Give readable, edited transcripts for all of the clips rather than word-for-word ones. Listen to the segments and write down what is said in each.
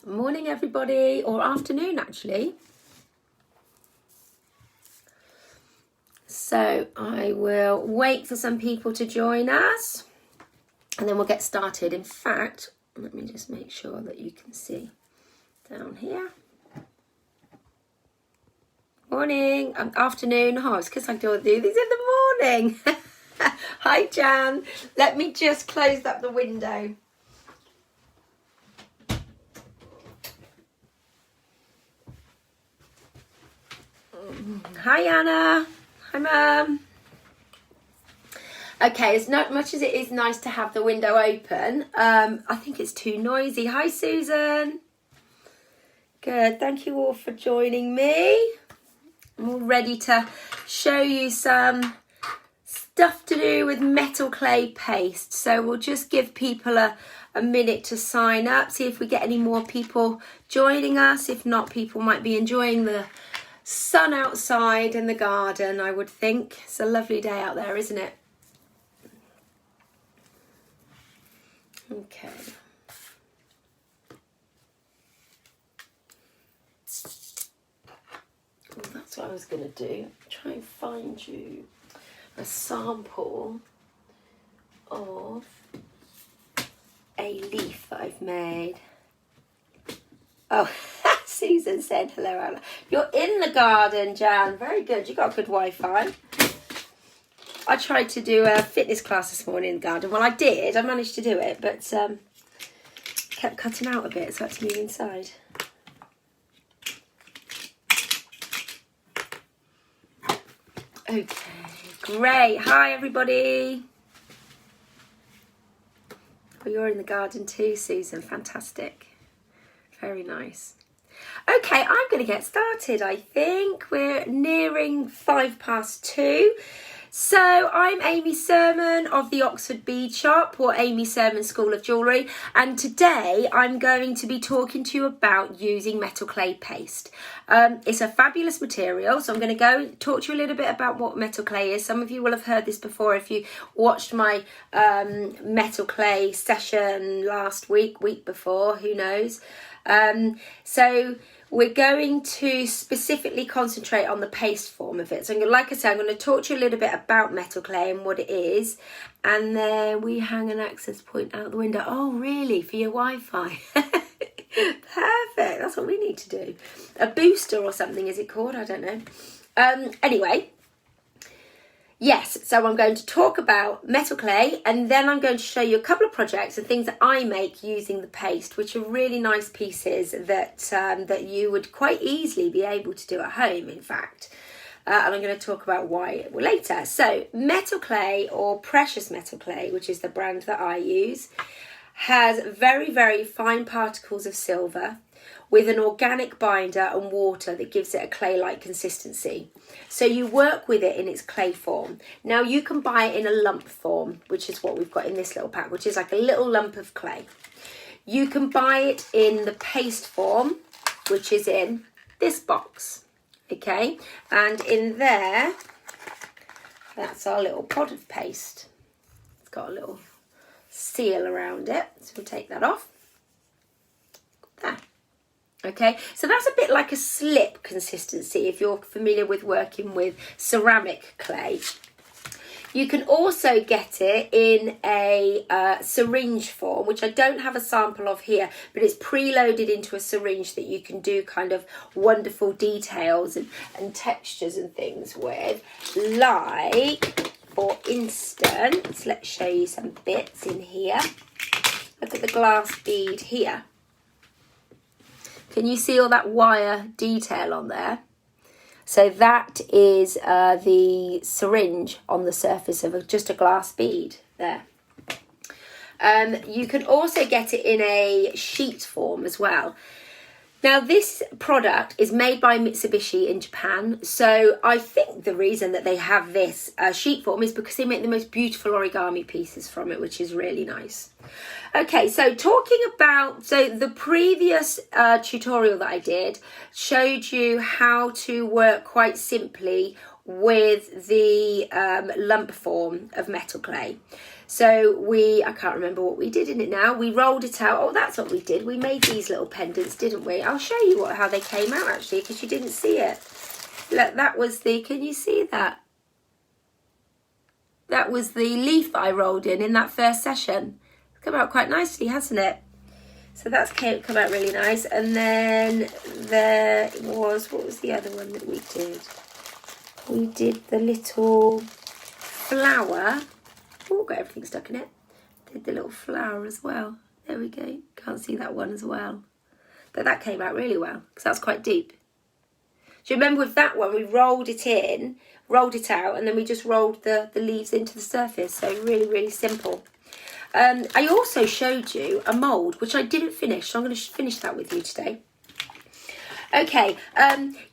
Morning everybody, or afternoon actually. So I will wait for some people to join us and then we'll get started. In fact, let me just make sure that you can see down here. Morning, afternoon. Oh, it's because I do these in the morning. Hi Jan, let me just close up the window. Hi Anna. Hi Mum. Okay, as not much as it is nice to have the window open, I think it's too noisy. Hi Susan. Good, thank you all for joining me. I'm all ready to show you some stuff to do with metal clay paste. So we'll just give people a minute to sign up, see if we get any more people joining us. If not, people might be enjoying the sun outside in the garden, I would think. It's a lovely day out there, isn't it? Okay. Well, that's what I was going to do. Try and find you a sample of a leaf that I've made. Oh, Susan said hello, Anna. You're in the garden, Jan. Very good. You got good Wi-Fi. I tried to do a fitness class this morning in the garden. Well, I did. I managed to do it, but kept cutting out a bit, so I had to move inside. Okay, great. Hi, everybody. Oh, you're in the garden too, Susan. Fantastic. Very nice. Okay, I'm going to get started, I think. We're nearing 2:05. So I'm Amy Surman of the Oxford Bead Shop, or Amy Surman School of Jewellery, and today I'm going to be talking to you about using metal clay paste. It's a fabulous material, so I'm going to go talk to you a little bit about what metal clay is. Some of you will have heard this before if you watched my metal clay session last week before, who knows. So we're going to specifically concentrate on the paste form of it. So like I said, I'm going to talk to you a little bit about metal clay and what it is. And then we hang an access point out the window. Oh, really? For your Wi-Fi? Perfect. That's what we need to do. A booster or something, is it called? I don't know. Anyway. Yes, so I'm going to talk about metal clay and then I'm going to show you a couple of projects and things that I make using the paste, which are really nice pieces that that you would quite easily be able to do at home, in fact. And I'm going to talk about why later. So metal clay, or precious metal clay, which is the brand that I use, has very, very fine particles of silver with an organic binder and water that gives it a clay-like consistency. So you work with it in its clay form. Now you can buy it in a lump form, which is what we've got in this little pack, which is like a little lump of clay. You can buy it in the paste form, which is in this box, okay? And in there, that's our little pot of paste. It's got a little seal around it, so we'll take that off. There. Okay, so that's a bit like a slip consistency if you're familiar with working with ceramic clay. You can also get it in a syringe form, which I don't have a sample of here, but it's preloaded into a syringe that you can do kind of wonderful details and textures and things with. Like, for instance, let's show you some bits in here. Look at the glass bead here. Can you see all that wire detail on there? So that is the syringe on the surface of just a glass bead there. You can also get it in a sheet form as well. Now this product is made by Mitsubishi in Japan, so I think the reason that they have this sheet form is because they make the most beautiful origami pieces from it, which is really nice. Okay, so talking about, the previous tutorial that I did showed you how to work quite simply with the lump form of metal clay. So I can't remember what we did in it now. We rolled it out. Oh, that's what we did. We made these little pendants, didn't we? I'll show you how they came out, actually, because you didn't see it. Look, that was can you see that? That was the leaf that I rolled in that first session. It's come out quite nicely, hasn't it? So that's come out really nice. And then there was, what was the other one that we did? We did the little flower. Oh, got everything stuck in it. Did the little flower as well. There we go. Can't see that one as well. But that came out really well because that's quite deep. Do you remember with that one, we rolled it out, and then we just rolled the leaves into the surface. So really, really simple. I also showed you a mould, which I didn't finish, so I'm going to finish that with you today. Okay,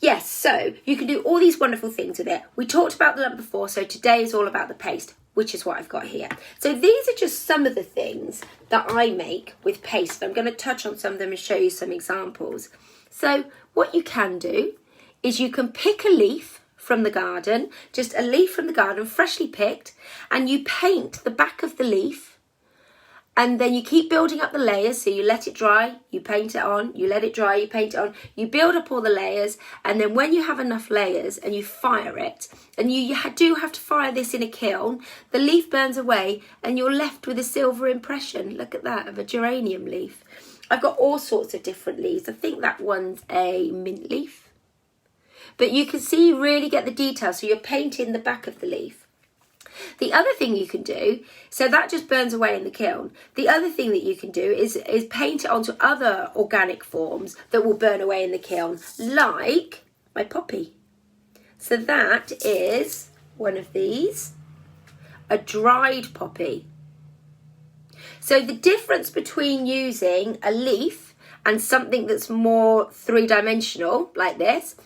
yes, so you can do all these wonderful things with it. We talked about the lump before, so today is all about the paste, which is what I've got here. So these are just some of the things that I make with paste. I'm going to touch on some of them and show you some examples. So what you can do is you can pick a leaf from the garden, just a leaf from the garden, freshly picked, and you paint the back of the leaf, and then you keep building up the layers. So you let it dry, you paint it on, you let it dry, you paint it on, you build up all the layers, and then when you have enough layers and you fire it, and you do have to fire this in a kiln, the leaf burns away and you're left with a silver impression. Look at that, of a geranium leaf. I've got all sorts of different leaves. I think that one's a mint leaf. But you can see, you really get the detail. So you're painting the back of the leaf. The other thing you can do, so that just burns away in the kiln. The other thing that you can do is paint it onto other organic forms that will burn away in the kiln, like my poppy. So that is one of these, a dried poppy. So the difference between using a leaf and something that's more three-dimensional, like this,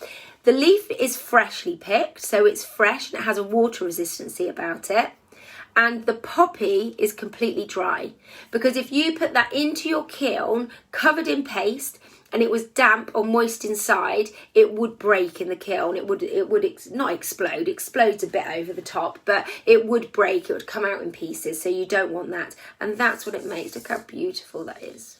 the leaf is freshly picked, so it's fresh and it has a water resistancy about it. And the poppy is completely dry. Because if you put that into your kiln, covered in paste, and it was damp or moist inside, it would break in the kiln. It would not explode. It explodes a bit over the top, but it would break. It would come out in pieces, so you don't want that. And that's what it makes. Look how beautiful that is.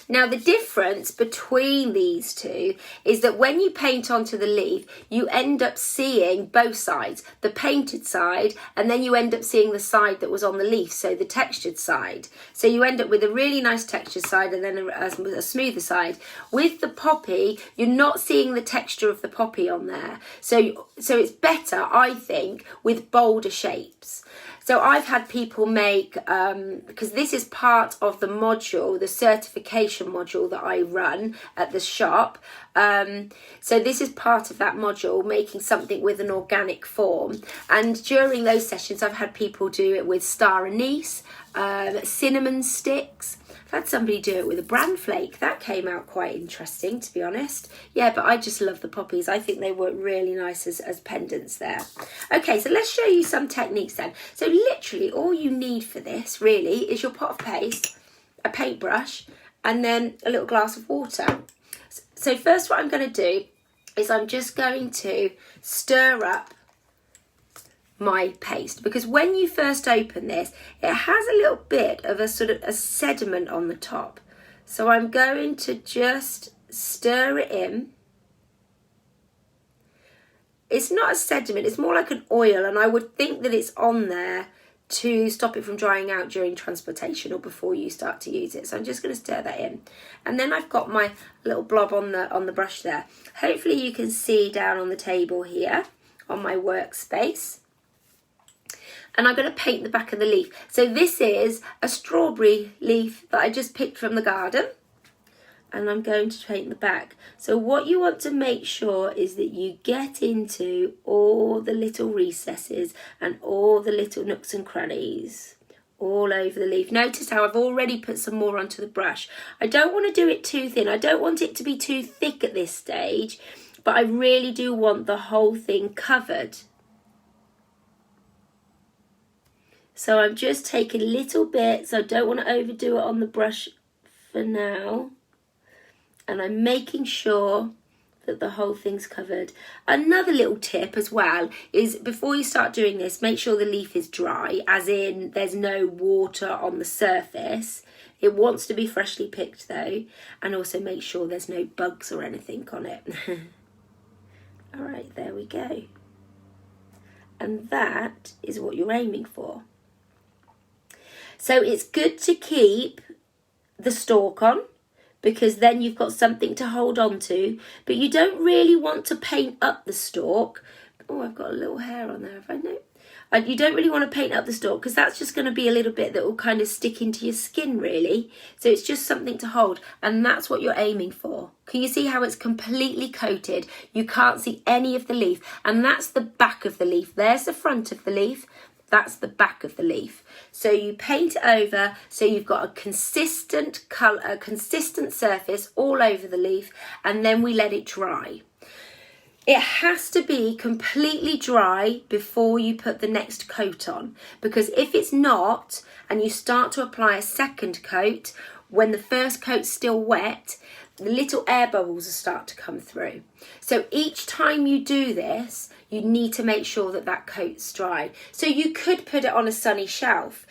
Now, the difference between these two is that when you paint onto the leaf, you end up seeing both sides, the painted side, and then you end up seeing the side that was on the leaf, so the textured side. So you end up with a really nice textured side and then a smoother side. With the poppy, you're not seeing the texture of the poppy on there. So it's better, I think, with bolder shapes. So I've had people make, because this is part of the module, the certification module that I run at the shop. So this is part of that module, making something with an organic form. And during those sessions, I've had people do it with star anise, cinnamon sticks. I've had somebody do it with a bran flake. That came out quite interesting, to be honest. Yeah, but I just love the poppies. I think they work really nice as pendants there. Okay, so let's show you some techniques then. So literally all you need for this really is your pot of paste, a paintbrush, and then a little glass of water. So first what I'm going to do is I'm just going to stir up my paste, because when you first open this, it has a little bit of a sort of a sediment on the top. So I'm going to just stir it in. It's not a sediment, it's more like an oil, and I would think that it's on there to stop it from drying out during transportation or before you start to use it. So I'm just going to stir that in, and then I've got my little blob on the brush there. Hopefully you can see down on the table here on my workspace. And I'm going to paint the back of the leaf. So this is a strawberry leaf that I just picked from the garden. And I'm going to paint the back. So what you want to make sure is that you get into all the little recesses and all the little nooks and crannies all over the leaf. Notice how I've already put some more onto the brush. I don't want to do it too thin. I don't want it to be too thick at this stage. But I really do want the whole thing covered. So I'm just taking little bits. I don't want to overdo it on the brush for now. And I'm making sure that the whole thing's covered. Another little tip as well is before you start doing this, make sure the leaf is dry, as in there's no water on the surface. It wants to be freshly picked though, and also make sure there's no bugs or anything on it. All right, there we go. And that is what you're aiming for. So it's good to keep the stalk on, because then you've got something to hold on to, but you don't really want to paint up the stalk. Oh, I've got a little hair on there, have I? No. You don't really want to paint up the stalk, because that's just going to be a little bit that will kind of stick into your skin, really. So it's just something to hold, and that's what you're aiming for. Can you see how it's completely coated? You can't see any of the leaf, and that's the back of the leaf. There's the front of the leaf. That's the back of the leaf. So you paint it over so you've got a consistent colour, a consistent surface all over the leaf, and then we let it dry. It has to be completely dry before you put the next coat on, because if it's not and you start to apply a second coat, when the first coat's still wet, the little air bubbles will start to come through. So each time you do this, you need to make sure that that coat's dry. So you could put it on a sunny shelf,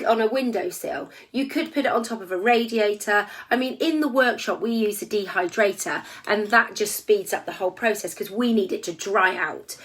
on a windowsill. You could put it on top of a radiator. I mean, in the workshop, we use a dehydrator, and that just speeds up the whole process because we need it to dry out.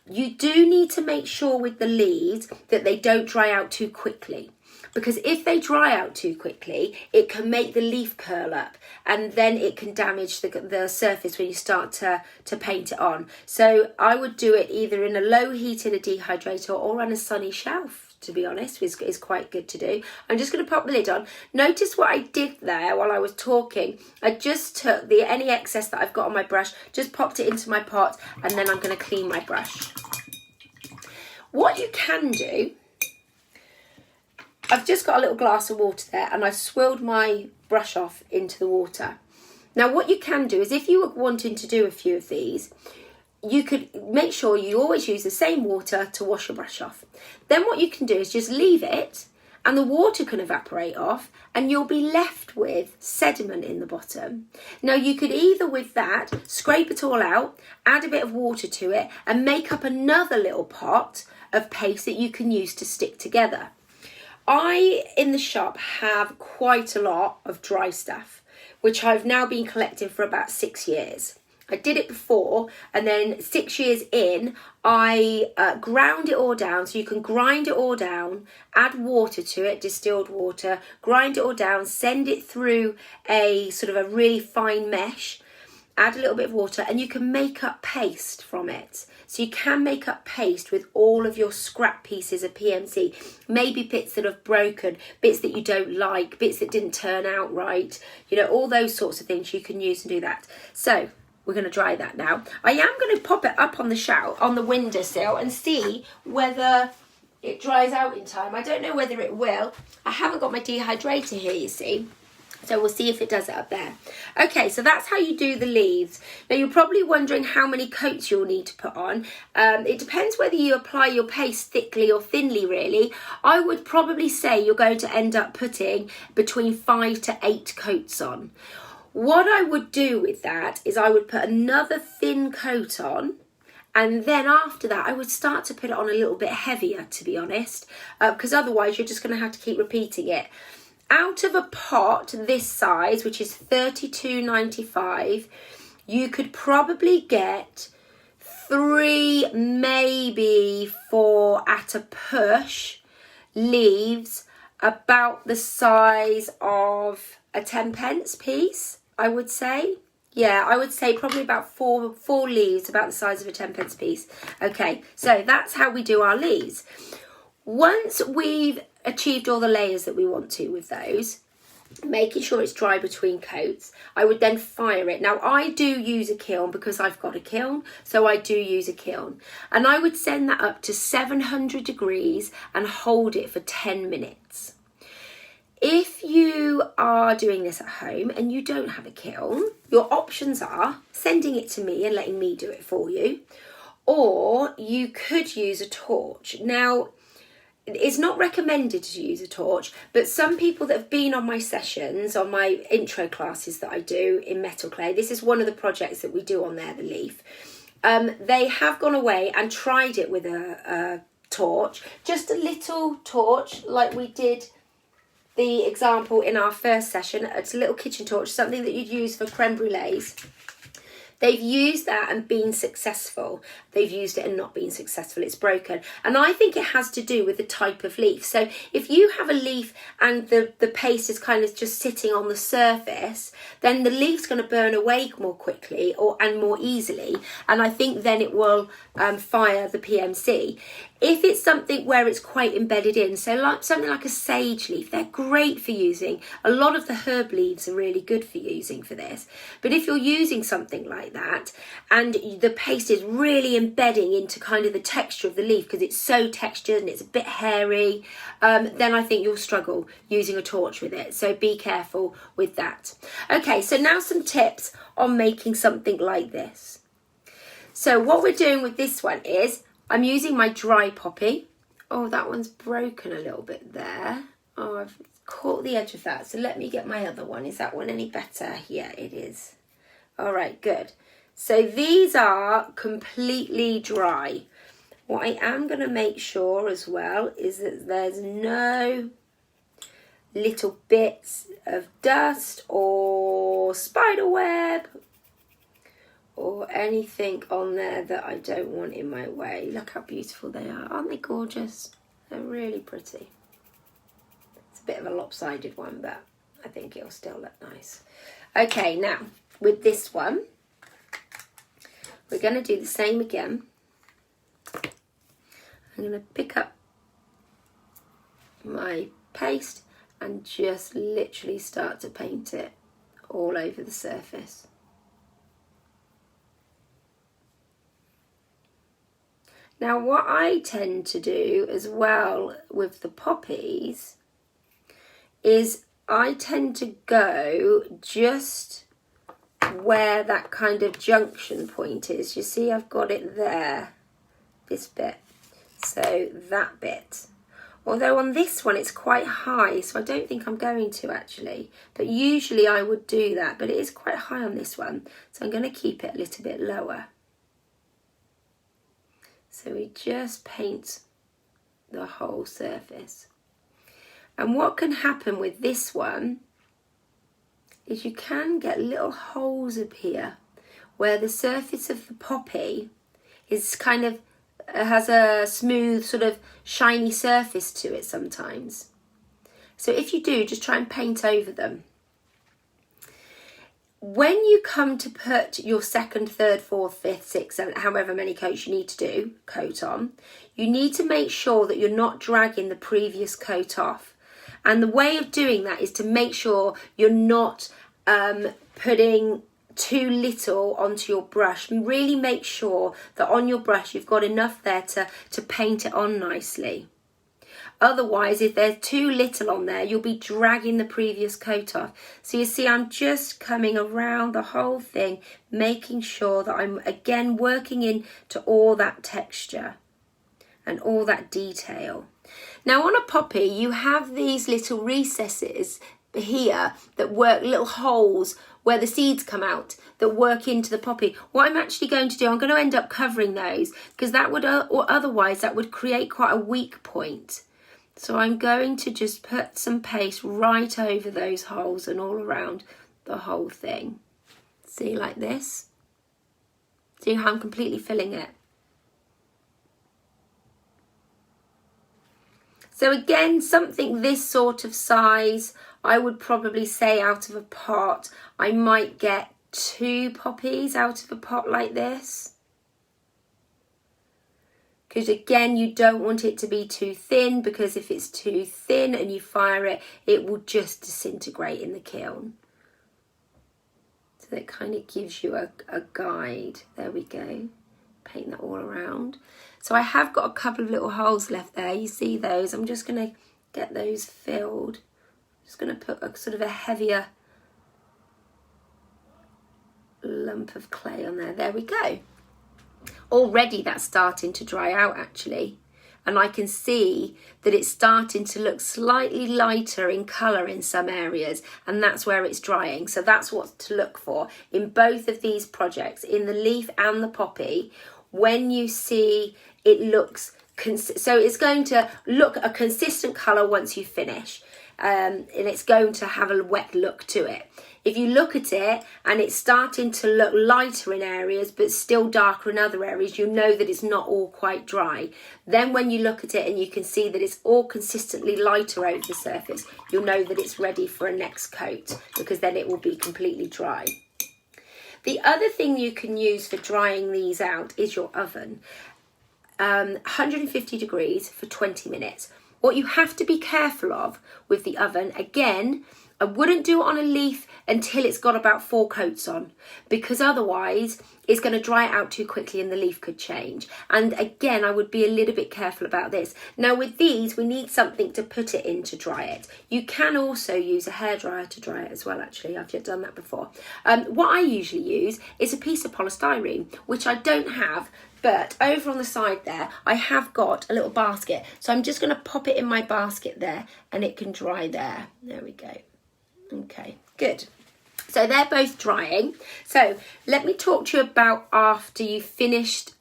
You do need to make sure with the leaves that they don't dry out too quickly, because if they dry out too quickly, it can make the leaf curl up, and then it can damage the surface when you start to paint it on. So I would do it either in a low heat in a dehydrator or on a sunny shelf, to be honest, is quite good to do. I'm just going to pop the lid on. Notice what I did there while I was talking. I just took any excess that I've got on my brush, just popped it into my pot, and then I'm going to clean my brush. What you can do, I've just got a little glass of water there, and I've swirled my brush off into the water. Now what you can do is, if you were wanting to do a few of these, you could make sure you always use the same water to wash your brush off. Then what you can do is just leave it, and the water can evaporate off, and you'll be left with sediment in the bottom. Now you could either with that scrape it all out, add a bit of water to it, and make up another little pot of paste that you can use to stick together. I, in the shop, have quite a lot of dry stuff, which I've now been collecting for about 6 years. I did it before, and then 6 years in, I ground it all down. So you can grind it all down, add water to it, distilled water, grind it all down, send it through a sort of a really fine mesh, add a little bit of water, and you can make up paste from it. So you can make up paste with all of your scrap pieces of PMC, maybe bits that have broken, bits that you don't like, bits that didn't turn out right, you know, all those sorts of things you can use and do that. So we're going to dry that now. I am going to pop it up on the windowsill and see whether it dries out in time. I don't know whether it will. I haven't got my dehydrator here, you see. So we'll see if it does it up there. Okay, so that's how you do the leaves. Now you're probably wondering how many coats you'll need to put on. It depends whether you apply your paste thickly or thinly, really. I would probably say you're going to end up putting between 5 to 8 coats on. What I would do with that is I would put another thin coat on, and then after that I would start to put it on a little bit heavier, to be honest, because otherwise you're just going to have to keep repeating it. Out of a pot this size, which is $32.95, you could probably get 3, maybe 4 at a push leaves about the size of a 10p piece, I would say. Yeah, I would say probably about four leaves about the size of a 10p piece. Okay, so that's how we do our leaves. Once we've achieved all the layers that we want to with those, making sure it's dry between coats, I would then fire it. Now I do use a kiln because I've got a kiln, so I do use a kiln, and I would send that up to 700 degrees and hold it for 10 minutes. If you are doing this at home and you don't have a kiln, your options are sending it to me and letting me do it for you, or you could use a torch. Now it's not recommended to use a torch, but some people that have been on my sessions, on my intro classes that I do in Metal Clay, this is one of the projects that we do on there, the leaf. They have gone away and tried it with a torch, just a little torch like we did the example in our first session. It's a little kitchen torch, something that you'd use for creme brulees. They've used that and been successful. They've used it and not been successful. It's broken. And I think it has to do with the type of leaf. So if you have a leaf and the paste is kind of just sitting on the surface, then the leaf's going to burn away more quickly and more easily. And I think then it will fire the PMC. If it's something where it's quite embedded in, so like something like a sage leaf, they're great for using. A lot of the herb leaves are really good for using for this. But if you're using something like that and the paste is really embedding into kind of the texture of the leaf because it's so textured and it's a bit hairy, then I think you'll struggle using a torch with it. So be careful with that. Okay, so now some tips on making something like this. So what we're doing with this one is I'm using my dry poppy. Oh, that one's broken a little bit there. Oh, I've caught the edge of that. So let me get my other one. Is that one any better? Yeah, it is. All right, good. So these are completely dry. What I am going to make sure as well is that there's no little bits of dust or spider web or anything on there that I don't want in my way. Look how beautiful they are. Aren't they gorgeous? They're really pretty. It's a bit of a lopsided one, but I think it'll still look nice. Okay, now with this one, we're going to do the same again. I'm going to pick up my paste and just literally start to paint it all over the surface. Now what I tend to do as well with the poppies is I tend to go just where that kind of junction point is. You see I've got it there, this bit, so that bit. Although on this one it's quite high, so I don't think I'm going to actually, but usually I would do that, but it is quite high on this one, so I'm going to keep it a little bit lower. So we just paint the whole surface. And what can happen with this one is you can get little holes up here where the surface of the poppy is kind of has a smooth sort of shiny surface to it sometimes. So if you do, just try and paint over them. When you come to put your second, third, fourth, fifth, sixth, seventh, however many coats you need to do, coat on, you need to make sure that you're not dragging the previous coat off. And the way of doing that is to make sure you're not putting too little onto your brush. And really make sure that on your brush you've got enough there to paint it on nicely. Otherwise, if there's too little on there, you'll be dragging the previous coat off. So you see, I'm just coming around the whole thing, making sure that I'm again working into all that texture and all that detail. Now on a poppy, you have these little recesses here that work, little holes where the seeds come out that work into the poppy. What I'm actually going to do, I'm going to end up covering those because that would, or otherwise that would create quite a weak point. So I'm going to just put some paste right over those holes and all around the whole thing. See, like this? See how I'm completely filling it? So again, something this sort of size, I would probably say out of a pot, I might get 2 poppies out of a pot like this. Because again, you don't want it to be too thin, because if it's too thin and you fire it, it will just disintegrate in the kiln. So that kind of gives you a guide. There we go. Paint that all around. So I have got a couple of little holes left there. You see those? I'm just going to get those filled. Just going to put a sort of a heavier lump of clay on there. There we go. Already that's starting to dry out actually. and I can see that it's starting to look slightly lighter in colour in some areas, and that's where it's drying. So that's what to look for in both of these projects, in the leaf and the poppy. When you see it looks, so it's going to look a consistent colour once you finish, and it's going to have a wet look to it. If you look at it and it's starting to look lighter in areas but still darker in other areas, you know that it's not all quite dry. Then when you look at it and you can see that it's all consistently lighter over the surface, you'll know that it's ready for a next coat, because then it will be completely dry. The other thing you can use for drying these out is your oven. 150 degrees for 20 minutes. What you have to be careful of with the oven, again, I wouldn't do it on a leaf until it's got about 4 coats on, because otherwise it's going to dry out too quickly and the leaf could change. And again, I would be a little bit careful about this. Now with these, we need something to put it in to dry it. You can also use a hairdryer to dry it as well, actually. I've just done that before. What I usually use is a piece of polystyrene, which I don't have, but over on the side there, I have got a little basket. So I'm just going to pop it in my basket there, and it can dry there. There we go. Okay, good. So they're both drying. So let me talk to you about after you've finished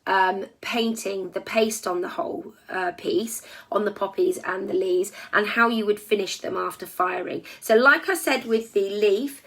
painting the paste on the whole piece, on the poppies and the leaves, and how you would finish them after firing. So like I said with the leaf,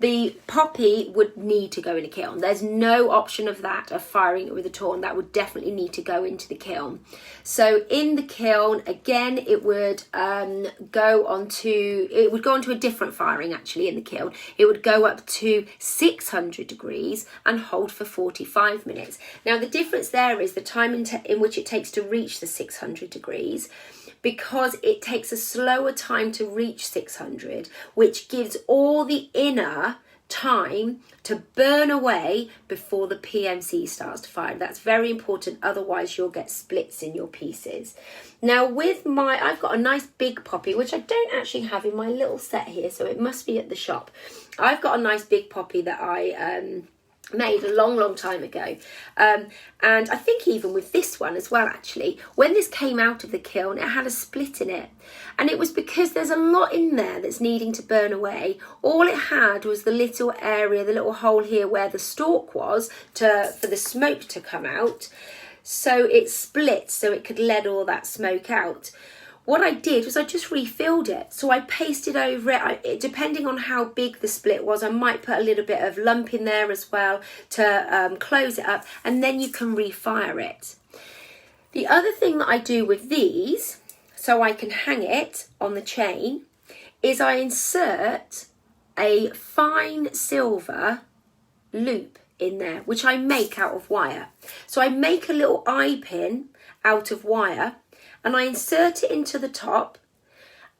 the poppy would need to go in a kiln. There's no option of that, of firing it with a torn. That would definitely need to go into the kiln. So in the kiln, again, it would go onto a different firing actually in the kiln. It would go up to 600 degrees and hold for 45 minutes. Now the difference there is the time in which it takes to reach the 600 degrees. Because it takes a slower time to reach 600, which gives all the inner time to burn away before the PMC starts to fire. That's very important, otherwise you'll get splits in your pieces. Now with I've got a nice big poppy, which I don't actually have in my little set here, so it must be at the shop. I've got a nice big poppy that I made a long time ago, and I think even with this one as well, actually, when this came out of the kiln, it had a split in it, and it was because there's a lot in there that's needing to burn away. All it had was the little area, the little hole here where the stalk was for the smoke to come out, so it split so it could let all that smoke out. What I did was I just refilled it. So I pasted over it. Depending on how big the split was, I might put a little bit of lump in there as well to close it up, and then you can refire it. The other thing that I do with these, so I can hang it on the chain, is I insert a fine silver loop in there, which I make out of wire. So I make a little eye pin out of wire, and I insert it into the top,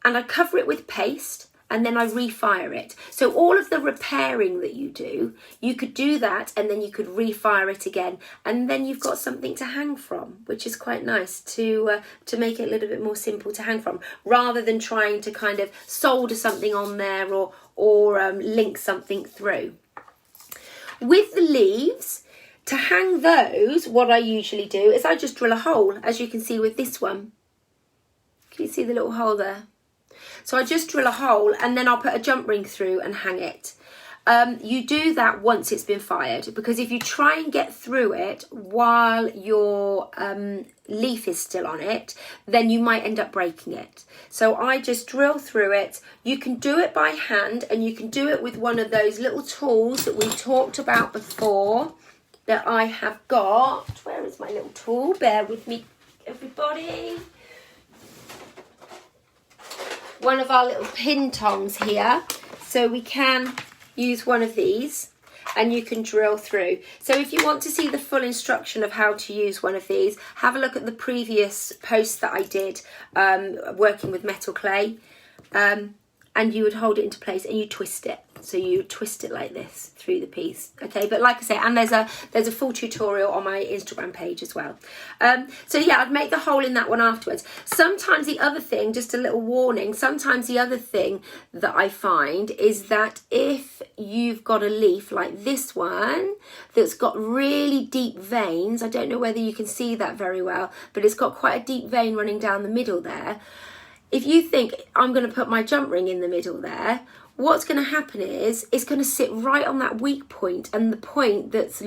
and I cover it with paste, and then I refire it. So all of the repairing that you do, you could do that, and then you could refire it again, and then you've got something to hang from, which is quite nice to make it a little bit more simple to hang from, rather than trying to kind of solder something on there or link something through. With the leaves, to hang those, what I usually do is I just drill a hole, as you can see with this one. Can you see the little hole there? So I just drill a hole, and then I'll put a jump ring through and hang it. You do that once it's been fired, because if you try and get through it while your leaf is still on it, then you might end up breaking it. So I just drill through it. You can do it by hand, and you can do it with one of those little tools that we talked about before, that I have got. Where is my little tool? Bear with me, everybody. One of our little pin tongs here. So we can use one of these, and you can drill through. So if you want to see the full instruction of how to use one of these, have a look at the previous post that I did working with metal clay, and you would hold it into place and you twist it. So you twist it like this through the piece, okay? But like I say, and there's a full tutorial on my Instagram page as well. So yeah, I'd make the hole in that one afterwards. Sometimes the other thing, just a little warning, sometimes the other thing that I find is that if you've got a leaf like this one that's got really deep veins, I don't know whether you can see that very well, but it's got quite a deep vein running down the middle there. If you think I'm going to put my jump ring in the middle there, what's going to happen is it's going to sit right on that weak point and the point that's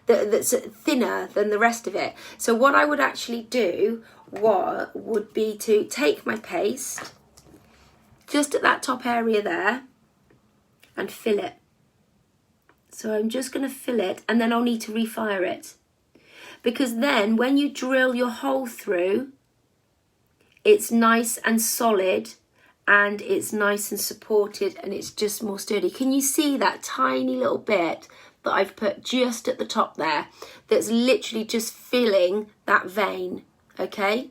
that's thinner than the rest of it. So what I would actually do would be to take my paste just at that top area there and fill it. So I'm just going to fill it, and then I'll need to refire it, because then when you drill your hole through, it's nice and solid, and it's nice and supported, and it's just more sturdy. Can you see that tiny little bit that I've put just at the top there? That's literally just filling that vein, okay?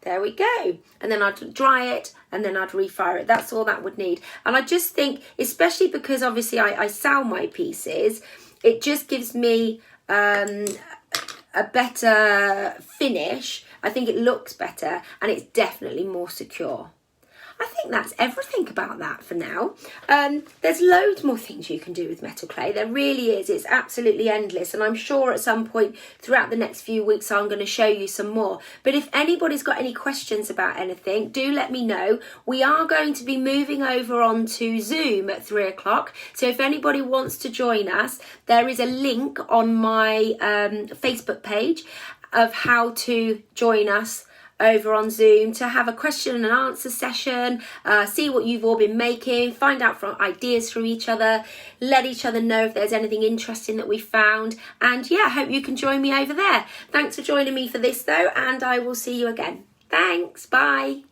There we go. And then I'd dry it, and then I'd refire it. That's all that would need. And I just think, especially because obviously I sell my pieces, it just gives me a better finish. I think it looks better, and it's definitely more secure. I think that's everything about that for now. There's loads more things you can do with metal clay. There really is. It's absolutely endless, and I'm sure at some point throughout the next few weeks I'm going to show you some more. But if anybody's got any questions about anything, do let me know. We are going to be moving over onto Zoom at 3 o'clock. So if anybody wants to join us, there is a link on my Facebook page of how to join us over on Zoom to have a question and answer session, see what you've all been making, find out from ideas from each other, let each other know if there's anything interesting that we found, and yeah, I hope you can join me over there. Thanks for joining me for this though, and I will see you again. Thanks, bye.